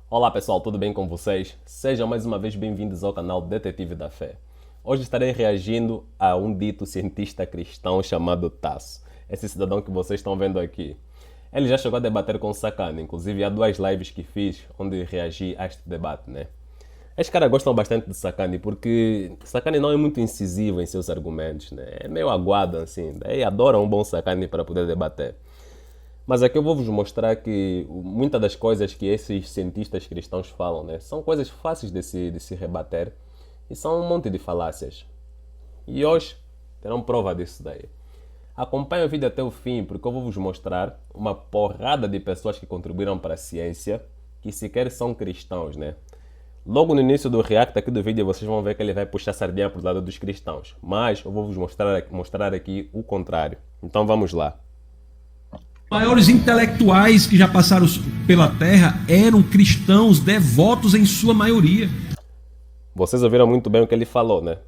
Olá pessoal, tudo bem com vocês? Sejam mais uma vez bem-vindos ao canal Detetive da Fé. Hoje estarei reagindo a um dito cientista cristão chamado Tasso. Esse cidadão que vocês estão vendo aqui. Ele já chegou a debater com o Sacani, inclusive há 2 lives que fiz onde reagi a este debate, né? Estes caras gostam bastante de Sacani porque Sacani não é muito incisivo em seus argumentos, né? É meio aguado assim, daí adoram um bom Sacani para poder debater. Mas aqui eu vou vos mostrar que muitas das coisas que esses cientistas cristãos falam, né, são coisas fáceis de se rebater e são um monte de falácias. E hoje terão prova disso daí. Acompanhem o vídeo até o fim porque eu vou vos mostrar uma porrada de pessoas que contribuíram para a ciência que sequer são cristãos, né? Logo no início do react aqui do vídeo vocês vão ver que ele vai puxar a sardinha para o lado dos cristãos. Mas eu vou vos mostrar aqui o contrário. Então vamos lá. Maiores intelectuais que já passaram pela Terra eram cristãos devotos em sua maioria. Vocês ouviram muito bem o que ele falou, né?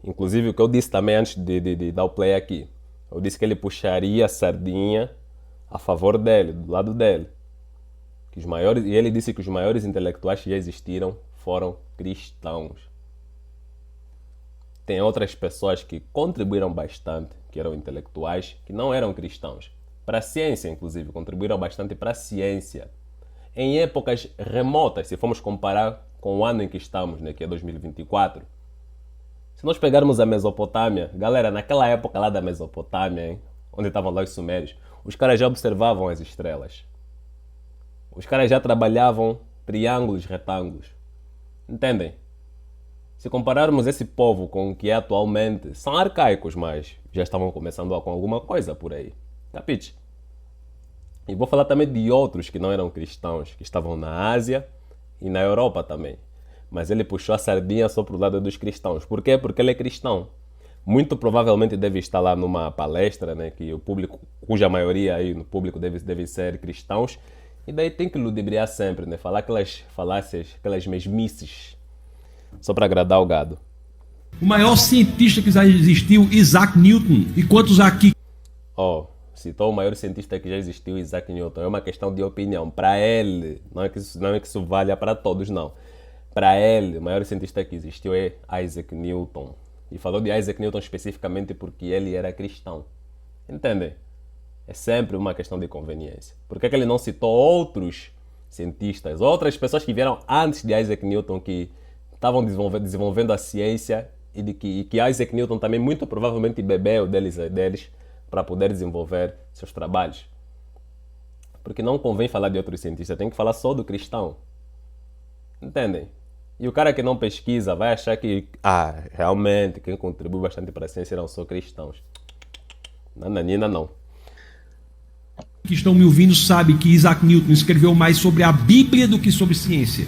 Inclusive o que eu disse também antes de dar o play aqui. Eu disse que ele puxaria a sardinha a favor dele, do lado dele. E ele disse que os maiores intelectuais que já existiram foram cristãos. Tem outras pessoas que contribuíram bastante, que eram intelectuais, que não eram cristãos. Para a ciência, inclusive, contribuíram bastante para a ciência. Em épocas remotas, se formos comparar com o ano em que estamos, né, que é 2024. Se nós pegarmos a Mesopotâmia, galera, naquela época lá da Mesopotâmia, hein, onde estavam lá os sumérios, os caras já observavam as estrelas. Os caras já trabalhavam triângulos, retângulos. Entendem? Se compararmos esse povo com o que é atualmente, são arcaicos, mas já estavam começando com alguma coisa por aí. Capite? E vou falar também de outros que não eram cristãos, que estavam na Ásia e na Europa também. Mas ele puxou a sardinha só para o lado dos cristãos. Por quê? Porque ele é cristão. Muito provavelmente deve estar lá numa palestra, né, que o público, cuja maioria aí no público deve ser cristãos. E daí tem que ludibriar sempre, né? Falar aquelas falácias, aquelas mesmices, só para agradar o gado. O maior cientista que já existiu, Isaac Newton. E quantos aqui... Citou o maior cientista que já existiu, Isaac Newton. É uma questão de opinião. Para ele, não é que isso valha para todos, não. Para ele, o maior cientista que existiu é Isaac Newton. E falou de Isaac Newton especificamente porque ele era cristão. Entendem? É sempre uma questão de conveniência. Por que ele não citou outros cientistas, outras pessoas que vieram antes de Isaac Newton, que estavam desenvolvendo a ciência e que Isaac Newton também muito provavelmente bebeu deles para poder desenvolver seus trabalhos? Porque não convém falar de outros cientistas, tem que falar só do cristão. Entendem? E o cara que não pesquisa vai achar que, realmente, quem contribui bastante para a ciência eram só cristãos. Nananina, não. Que estão me ouvindo sabe que Isaac Newton escreveu mais sobre a Bíblia do que sobre ciência.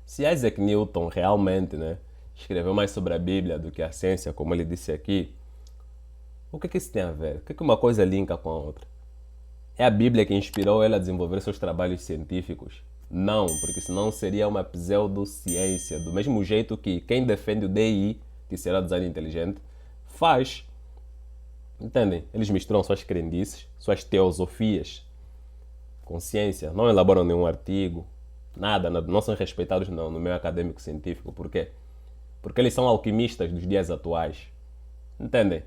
Se Isaac Newton realmente, né, escreveu mais sobre a Bíblia do que a ciência, como ele disse aqui, o que isso tem a ver? O que uma coisa linka com a outra? É a Bíblia que inspirou ele a desenvolver seus trabalhos científicos? Não, porque senão seria uma pseudociência. Do mesmo jeito que quem defende o DI, que será design inteligente, faz. Entendem? Eles misturam suas crendices, suas teosofias com ciência. Não elaboram nenhum artigo, nada, não são respeitados no meio acadêmico científico. Por quê? Porque eles são alquimistas dos dias atuais. Entendem?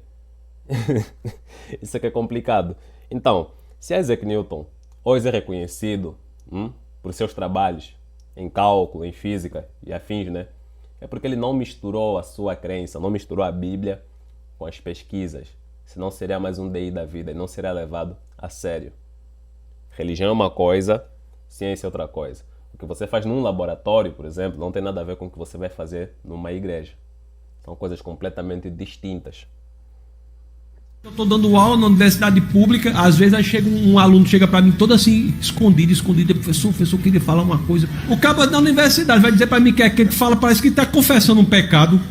Isso é que é complicado. Então, se Isaac Newton hoje é reconhecido por seus trabalhos em cálculo, em física e afins, né? É porque ele não misturou a sua crença, não misturou a Bíblia com as pesquisas. Senão seria mais um DI da vida e não seria levado a sério. Religião é uma coisa, ciência é outra coisa. O que você faz num laboratório, por exemplo, não tem nada a ver com o que você vai fazer numa igreja. São coisas completamente distintas. Eu estou dando aula na universidade pública, às vezes aí chega um aluno chega para mim todo assim, escondido, professor queria falar uma coisa. O cabo da universidade vai dizer para mim que é aquele que fala, parece que está confessando um pecado.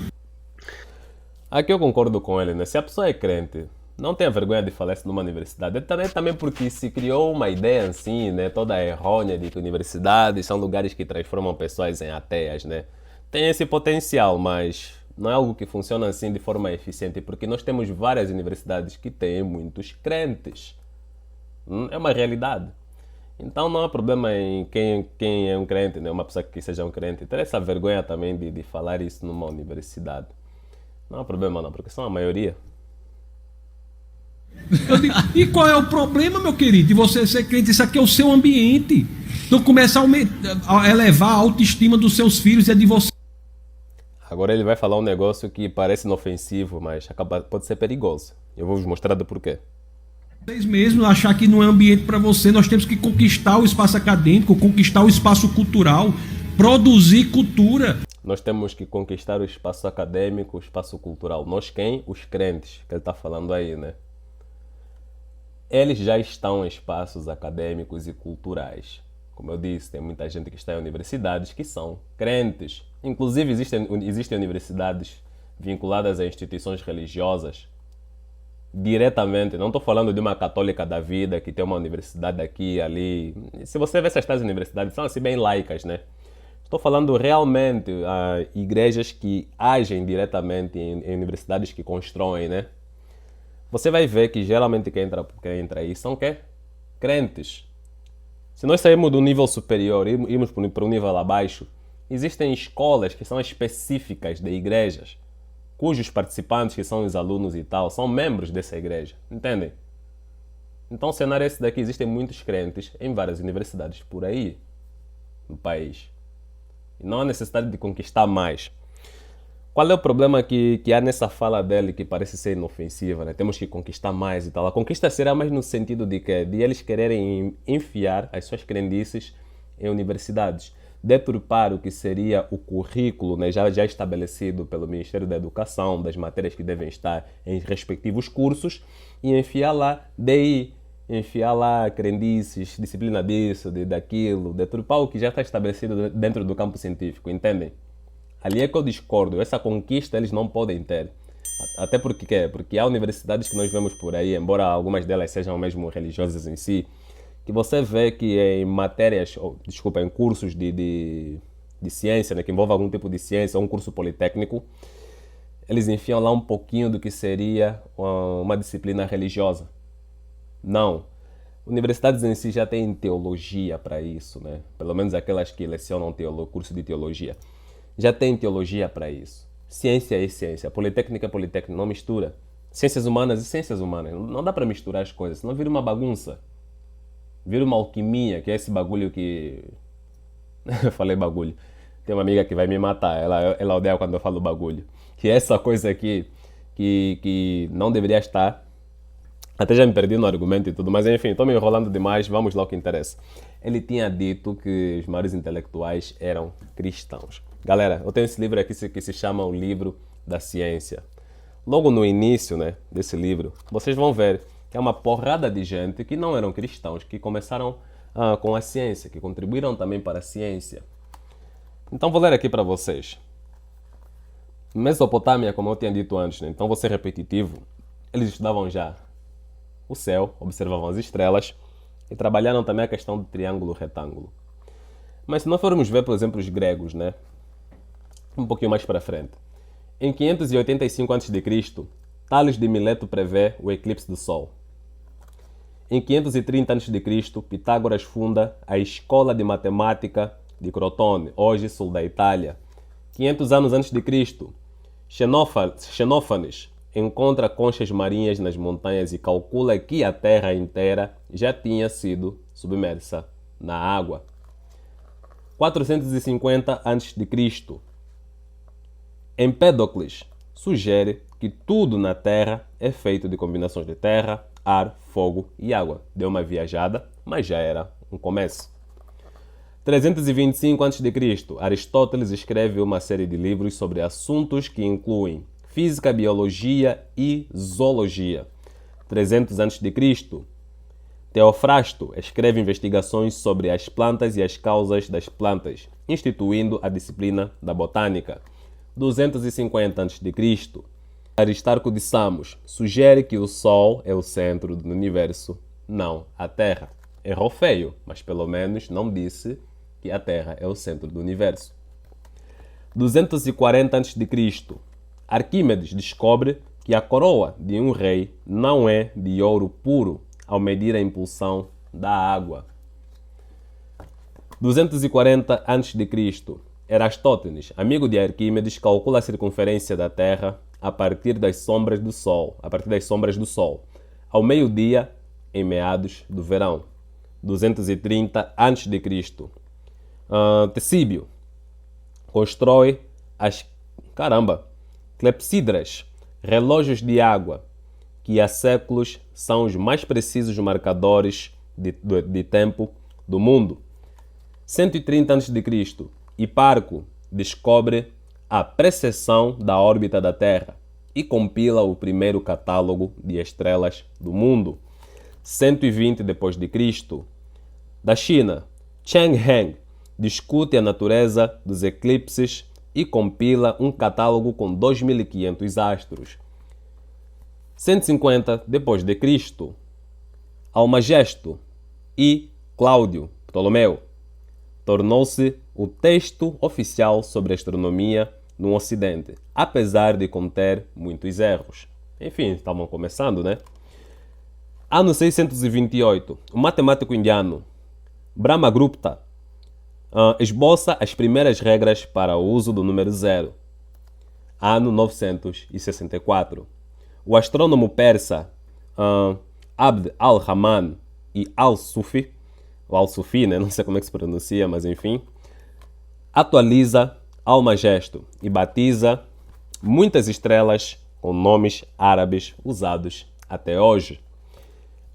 Aqui eu concordo com ele, né? Se a pessoa é crente, não tenha vergonha de falar isso numa universidade. Também porque se criou uma ideia assim, né, toda errônea de que universidades são lugares que transformam pessoas em ateias, né? Tem esse potencial, mas Não é algo que funciona assim de forma eficiente, porque nós temos várias universidades que têm muitos crentes. É uma realidade. Então não há problema em quem é um crente, né? Uma pessoa que seja um crente. Ter essa vergonha também de falar isso numa universidade. Não há problema não, porque são a maioria. Eu digo, e qual é o problema, meu querido, de você ser crente? Isso aqui é o seu ambiente. Então começa a elevar a autoestima dos seus filhos e a de você. Agora ele vai falar um negócio que parece inofensivo, mas pode ser perigoso. Eu vou vos mostrar do porquê. Vocês mesmos achar que não é ambiente para você. Nós temos que conquistar o espaço acadêmico, conquistar o espaço cultural, produzir cultura. Nós temos que conquistar o espaço acadêmico, o espaço cultural. Nós quem? Os crentes, que ele está falando aí, né? Eles já estão em espaços acadêmicos e culturais. Como eu disse, tem muita gente que está em universidades que são crentes. Inclusive, existem universidades vinculadas a instituições religiosas diretamente. Não estou falando de uma católica da vida que tem uma universidade aqui e ali. Se você vê essas tais universidades, são assim bem laicas, né? Estou falando realmente igrejas que agem diretamente em universidades que constroem, né? Você vai ver que geralmente quem entra aí são quê? Crentes. Se nós sairmos do nível superior e irmos para o nível abaixo, existem escolas que são específicas de igrejas, cujos participantes, que são os alunos e tal, são membros dessa igreja. Entendem? Então o cenário é esse daqui. Existem muitos crentes em várias universidades por aí, no país. E não há necessidade de conquistar mais. Qual é o problema que há nessa fala dele que parece ser inofensiva, né? Temos que conquistar mais e tal. A conquista será mais no sentido de que de eles quererem enfiar as suas crendices em universidades, deturpar o que seria o currículo, né, já estabelecido pelo Ministério da Educação, das matérias que devem estar em respectivos cursos, e enfiar lá DI, enfiar lá crendices, disciplina disso, daquilo, deturpar o que já está estabelecido dentro do campo científico, entendem? Ali é que eu discordo. Essa conquista eles não podem ter. Até porque há universidades que nós vemos por aí, embora algumas delas sejam mesmo religiosas em si, que você vê que em matérias, em cursos de ciência, né, que envolve algum tipo de ciência, ou um curso politécnico, eles enfiam lá um pouquinho do que seria uma disciplina religiosa. Não. Universidades em si já têm teologia para isso, né? Pelo menos aquelas que lecionam curso de teologia. Já tem teologia para isso. Ciência é ciência. Politécnica é politécnica. Não mistura. Ciências humanas e ciências humanas. Não dá para misturar as coisas, senão vira uma bagunça. Vira uma alquimia, que é esse bagulho que... Eu falei bagulho. Tem uma amiga que vai me matar. Ela odeia quando eu falo bagulho. Que é essa coisa aqui que não deveria estar. Até já me perdi no argumento e tudo, mas enfim, estou me enrolando demais, vamos lá ao que interessa. Ele tinha dito que os maiores intelectuais eram cristãos. Galera, eu tenho esse livro aqui que se chama O Livro da Ciência. Logo no início, né, desse livro, vocês vão ver que é uma porrada de gente que não eram cristãos, que começaram com a ciência, que contribuíram também para a ciência. Então vou ler aqui para vocês. Mesopotâmia, como eu tinha dito antes, né, então vou ser repetitivo, eles estudavam já o céu, observavam as estrelas e trabalharam também a questão do triângulo retângulo. Mas se nós formos ver, por exemplo, os gregos, né? Um pouquinho mais para frente. Em 585 a.C., Tales de Mileto prevê o eclipse do Sol. Em 530 a.C., Pitágoras funda a Escola de Matemática de Crotone, hoje sul da Itália. 500 anos antes de Cristo, Xenófanes encontra conchas marinhas nas montanhas e calcula que a Terra inteira já tinha sido submersa na água. 450 a.C., Empédocles sugere que tudo na Terra é feito de combinações de terra, ar, fogo e água. Deu uma viajada, mas já era um começo. 325 a.C., Aristóteles escreve uma série de livros sobre assuntos que incluem física, biologia e zoologia. 300 a.C., Teofrasto escreve investigações sobre as plantas e as causas das plantas, instituindo a disciplina da botânica. 250 a.C., Aristarco de Samos sugere que o Sol é o centro do universo, não a Terra. Errou feio, mas pelo menos não disse que a Terra é o centro do universo. 240 a.C., Arquímedes descobre que a coroa de um rei não é de ouro puro ao medir a impulsão da água. 240 a.C. Erastótenes, amigo de Arquímedes, calcula a circunferência da Terra a partir das sombras do Sol, ao meio-dia, em meados do verão. 230 a.C. Tessíbio constrói as clepsidras, relógios de água, que há séculos são os mais precisos marcadores de tempo do mundo. 130 a.C. Hiparco descobre a precessão da órbita da Terra e compila o primeiro catálogo de estrelas do mundo. 120 d.C. Da China, Cheng Heng discute a natureza dos eclipses e compila um catálogo com 2.500 astros. 150 d.C. Almagesto e Cláudio Ptolomeu tornou-se o texto oficial sobre astronomia no Ocidente, apesar de conter muitos erros. Enfim, estavam começando, né? Ano 628, o matemático indiano Brahmagupta esboça as primeiras regras para o uso do número zero. Ano 964. O astrônomo persa Abd al-Rahman e Al-Sufi, né? Não sei como é que se pronuncia, mas enfim, atualiza Almagesto e batiza muitas estrelas com nomes árabes usados até hoje.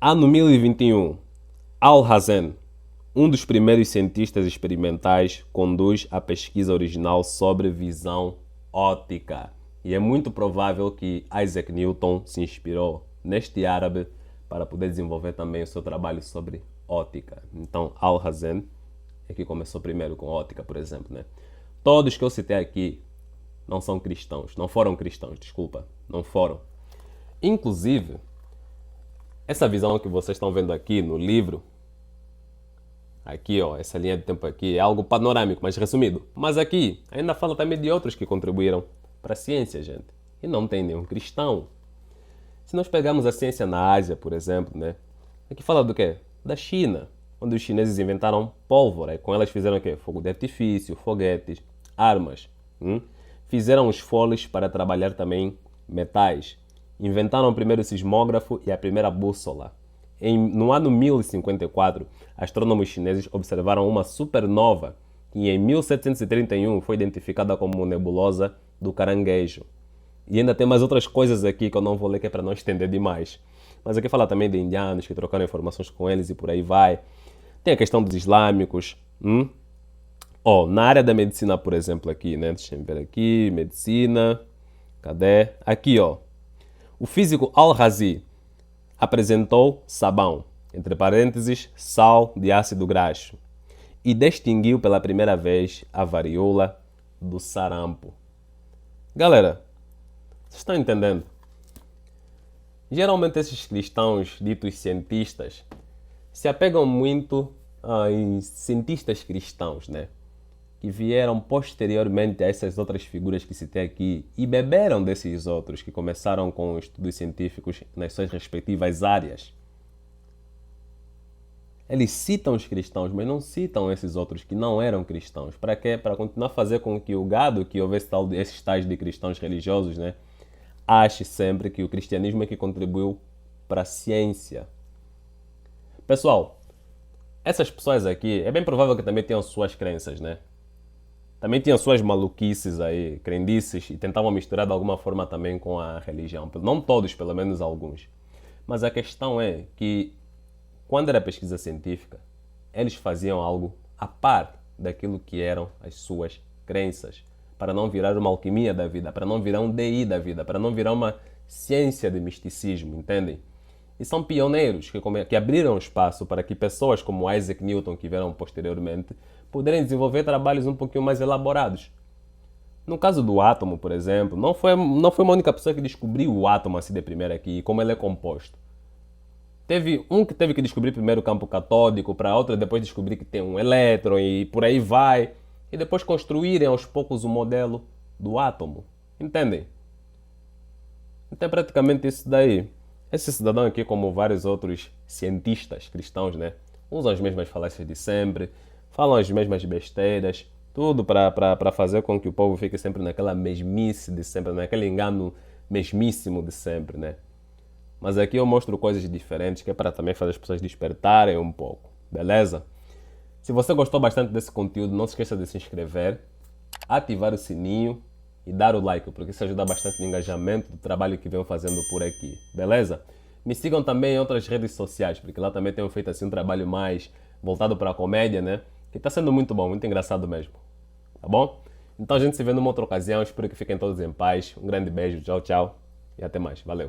Ano 1021, Al-Hazen, um dos primeiros cientistas experimentais, conduz a pesquisa original sobre visão óptica. E é muito provável que Isaac Newton se inspirou neste árabe para poder desenvolver também o seu trabalho sobre óptica. Então, Al-Hazen é que começou primeiro com óptica, por exemplo, né? Todos que eu citei aqui não são cristãos, não foram cristãos, desculpa, não foram. Inclusive, essa visão que vocês estão vendo aqui no livro, aqui, ó, essa linha de tempo aqui é algo panorâmico, mas resumido. Mas aqui ainda fala também de outros que contribuíram para a ciência, gente. E não tem nenhum cristão. Se nós pegarmos a ciência na Ásia, por exemplo, né? Aqui fala do quê? Da China, onde os chineses inventaram pólvora. E com elas fizeram o quê? Fogo de artifício, foguetes, armas. Fizeram os foles para trabalhar também metais. Inventaram o primeiro sismógrafo e a primeira bússola. No ano 1054, astrônomos chineses observaram uma supernova que em 1731 foi identificada como nebulosa do Caranguejo. E ainda tem mais outras coisas aqui que eu não vou ler, que é para não estender demais. Mas aqui fala também de indianos que trocaram informações com eles e por aí vai. Tem a questão dos islâmicos. Na área da medicina, por exemplo, aqui, né? Deixa eu ver aqui, medicina. Cadê? Aqui, ó. O físico Al-Razi apresentou sabão, entre parênteses, sal de ácido graxo, e distinguiu pela primeira vez a varíola do sarampo. Galera, vocês estão entendendo? Geralmente esses cristãos ditos cientistas se apegam muito em cientistas cristãos, né? Que vieram posteriormente a essas outras figuras que citei aqui e beberam desses outros que começaram com estudos científicos nas suas respectivas áreas. Eles citam os cristãos, mas não citam esses outros que não eram cristãos. Para quê? Para continuar a fazer com que o gado que houve esses tais de cristãos religiosos, né, ache sempre que o cristianismo é que contribuiu para a ciência. Pessoal, essas pessoas aqui, é bem provável que também tenham suas crenças, né? Também tinham suas maluquices aí, crendices, e tentavam misturar de alguma forma também com a religião. Não todos, pelo menos alguns. Mas a questão é que, quando era pesquisa científica, eles faziam algo a par daquilo que eram as suas crenças, para não virar uma alquimia da vida, para não virar um DI da vida, para não virar uma ciência de misticismo, entendem? E são pioneiros que abriram espaço para que pessoas como Isaac Newton, que vieram posteriormente, puderem desenvolver trabalhos um pouquinho mais elaborados. No caso do átomo, por exemplo, não foi uma única pessoa que descobriu o átomo assim de primeira aqui, e como ele é composto. Teve um que teve que descobrir primeiro o campo catódico, para outro depois descobrir que tem um elétron e por aí vai. E depois construírem aos poucos o modelo do átomo. Entendem? Então é praticamente isso daí. Esse cidadão aqui, como vários outros cientistas cristãos, né? Usam as mesmas falácias de sempre, falam as mesmas besteiras, tudo para fazer com que o povo fique sempre naquela mesmice de sempre, naquele engano mesmíssimo de sempre, né? Mas aqui eu mostro coisas diferentes que é para também fazer as pessoas despertarem um pouco, beleza? Se você gostou bastante desse conteúdo, não se esqueça de se inscrever, ativar o sininho e dar o like, porque isso ajuda bastante no engajamento do trabalho que venho fazendo por aqui, beleza? Me sigam também em outras redes sociais, porque lá também tenho feito assim um trabalho mais voltado para a comédia, né? Que está sendo muito bom, muito engraçado mesmo, tá bom? Então a gente se vê numa outra ocasião, espero que fiquem todos em paz. Um grande beijo, tchau, tchau e até mais, valeu!